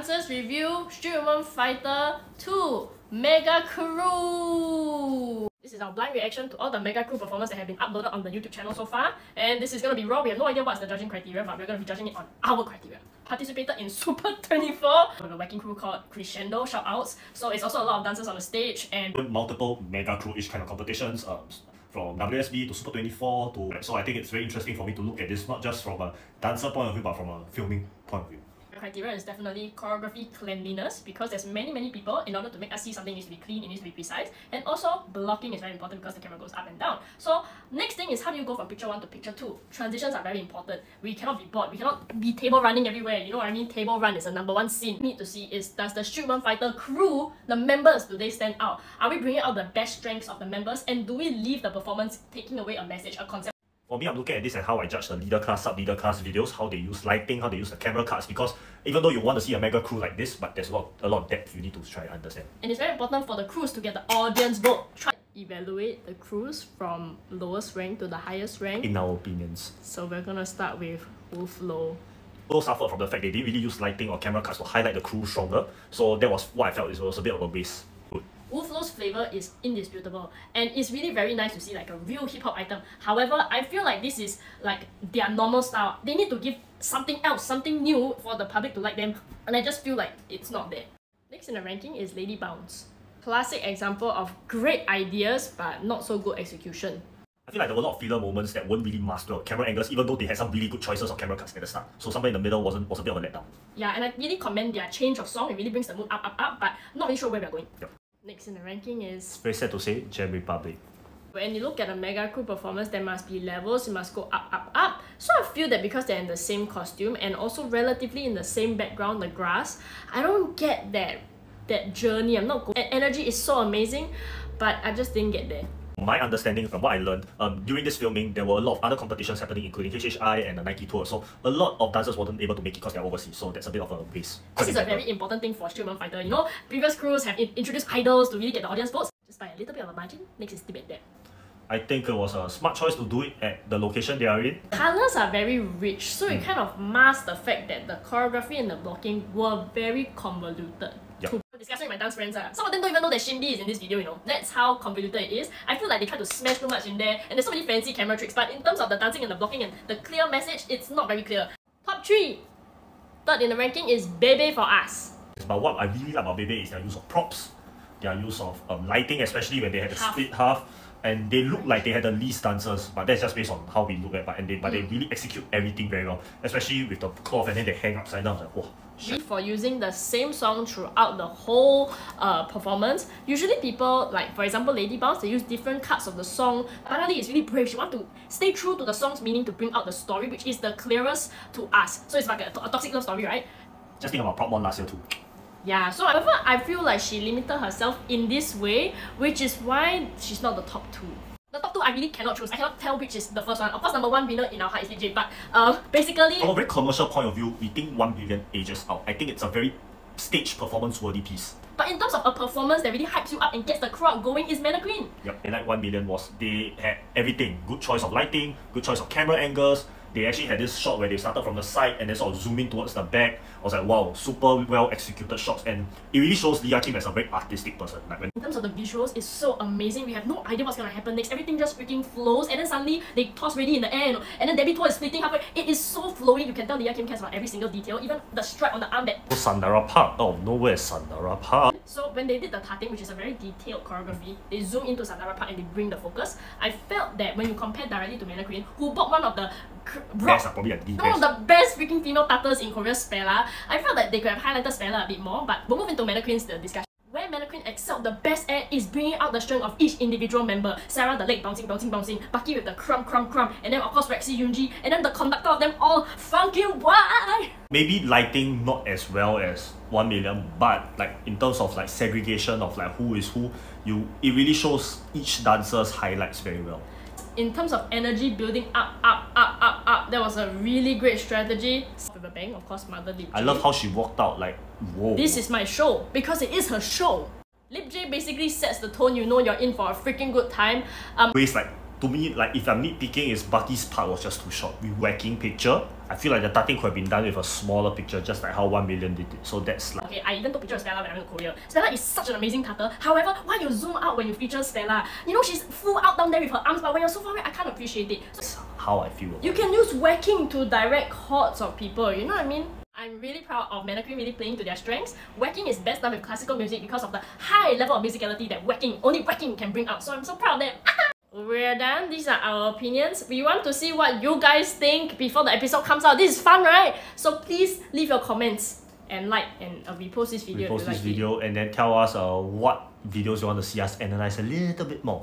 Dancers review Street Women Fighter 2 Mega Crew. This is our blind reaction to all the Mega Crew performances that have been uploaded on the YouTube channel so far. And this is going to be raw. We have no idea what's the judging criteria, but we're going to be judging it on our criteria. Participated in Super 24 with a working crew called Crescendo, shout outs. So it's also a lot of dancers on the stage and multiple Mega Crew-ish kind of competitions. From WSB to Super 24 to... So I think it's very interesting for me to look at this, not just from a dancer point of view, but from a filming point of view. Criteria is definitely choreography cleanliness, because there's many people. In order to make us see something needs to be clean, it needs to be precise, and also blocking is very important because the camera goes up and down. So next thing is, how do you go from picture 1 to picture 2? Transitions are very important. We cannot be bored, we cannot be table running everywhere. You know what I mean? Table run is the #1 scene. Need to see is, does the Street Women Fighter crew, the members, do they stand out? Are we bringing out the best strengths of the members, and do we leave the performance taking away a message, a concept? For me, I'm looking at this and how I judge the leader class, sub-leader class videos, how they use lighting, how they use the camera cuts, because even though you want to see a Mega Crew like this, but there's a lot of depth you need to try to understand. And it's very important for the crews to get the audience vote. Try to evaluate the crews from lowest rank to the highest rank, in our opinions. So we're gonna start with Wolf Low. Both suffered from the fact they didn't really use lighting or camera cuts to highlight the crew stronger, so that was what I felt was a bit of a waste. Wolf Low's flavour is indisputable, and it's really very nice to see like a real hip-hop item. However, I feel like this is like their normal style. They need to give something else, something new for the public to like them, and I just feel like it's not there. Next in the ranking is Lady Bounce. Classic example of great ideas but not so good execution. I feel like there were a lot of filler moments that weren't really mastered on camera angles, even though they had some really good choices of camera cuts at the start. So somewhere in the middle was a bit of a letdown. Yeah, and I really commend their change of song. It really brings the mood up, but not really sure where we're going. Yep. Next in the ranking is... Very sad to say, Jam Republic. When you look at a Mega Crew performance, there must be levels, you must go up. So I feel that because they're in the same costume and also relatively in the same background, the grass, I don't get that journey. I'm not going. Energy is so amazing, but I just didn't get there. My understanding from what I learned, during this filming, there were a lot of other competitions happening, including HHI and the Nike Tour. So a lot of dancers wasn't able to make it because they're overseas. So that's a bit of a waste. This is a very important thing for Street Women Fighter. You know, previous crews have introduced idols to really get the audience votes. Just by a little bit of a margin. Next is debate that. I think it was a smart choice to do it at the location they are in. Colours are very rich, so it kind of masks the fact that the choreography and the blocking were very convoluted. Yep. Discussing with my dance friends, some of them don't even know that Shindy is in this video, you know. That's how convoluted it is. I feel like they try to smash too much in there, and there's so many fancy camera tricks, but in terms of the dancing and the blocking and the clear message, it's not very clear. Top 3! Third in the ranking is Bebe for us. But what I really like about Bebe is their use of props, their use of lighting, especially when they had the split half, and they look like they had the least dancers, but that's just based on how we look at it. But they really execute everything very well, especially with the cloth and then they hang upside down. Like, whoa. For using the same song throughout the whole performance. Usually people, like for example Lady Bounce, they use different cuts of the song. Banali is really brave. She wants to stay true to the song's meaning to bring out the story, which is the clearest to us. So it's like a toxic love story, right? Just think about Prop 1 last year too. Yeah, so however, I feel like she limited herself in this way, which is why she's not the top 2. The top 2 I really cannot choose. I cannot tell which is the first one. Of course, #1 winner in our heart is DJ, but basically... From a very commercial point of view, we think 1 billion ages out. I think it's a very stage performance-worthy piece. But in terms of a performance that really hypes you up and gets the crowd going, is Mannequin. Yep, and like 1 billion was, they had everything. Good choice of lighting, good choice of camera angles. They actually had this shot where they started from the side and then sort of zoom in towards the back. I was like, wow, super well executed shots, and it really shows Lia Kim as a very artistic person. Like in terms of the visuals, it's so amazing. We have no idea what's gonna happen next. Everything just freaking flows, and then suddenly they toss ready in the air, and then Debbie Tour is splitting halfway. It is so flowing. You can tell Lia Kim cares about every single detail, even the stripe on the arm that... Sandara Park. Oh, nowhere Sandara Park. So when they did the Tating, which is a very detailed choreography, they zoom into Sandara Park and they bring the focus. I felt that when you compare directly to Mannequin, who bought one of the probably one of the best freaking female tatters in Korea, Spella, I felt that they could have highlighted Spella a bit more, but we'll move into Mannequin's discussion. Where Mannequin excelled the best at is bringing out the strength of each individual member. Sarah the leg bouncing, Bucky with the crumb, and then of course Rexy, Yoonji, and then the conductor of them all, Funky Y! Maybe lighting not as well as 1 million, but like in terms of like segregation of like who is who, it really shows each dancer's highlights very well. In terms of energy building up, that was a really great strategy. With a bang, of course, Mother Lip J. I love how she walked out like, whoa. This is my show, because it is her show. Lip J basically sets the tone, you know you're in for a freaking good time. Waste like to me, like if I'm nitpicking, is Bucky's part was just too short. With whacking picture, I feel like the tutting could have been done with a smaller picture, just like how 1 million did it. So that's like... Okay, I even took picture of Stella when I went to Korea. Stella is such an amazing tutter. However, why you zoom out when you feature Stella? You know, she's full out down there with her arms, but when you're so far away, I can't appreciate it. So, how I feel. You can use whacking to direct hordes of people, you know what I mean? I'm really proud of Mannequin really playing to their strengths. Whacking is best done with classical music because of the high level of musicality that only whacking can bring out. So I'm so proud of them. We're done. These are our opinions. We want to see what you guys think before the episode comes out. This is fun, right? So please leave your comments and like and repost this video. Repost this video and then tell us what videos you want to see us analyze a little bit more.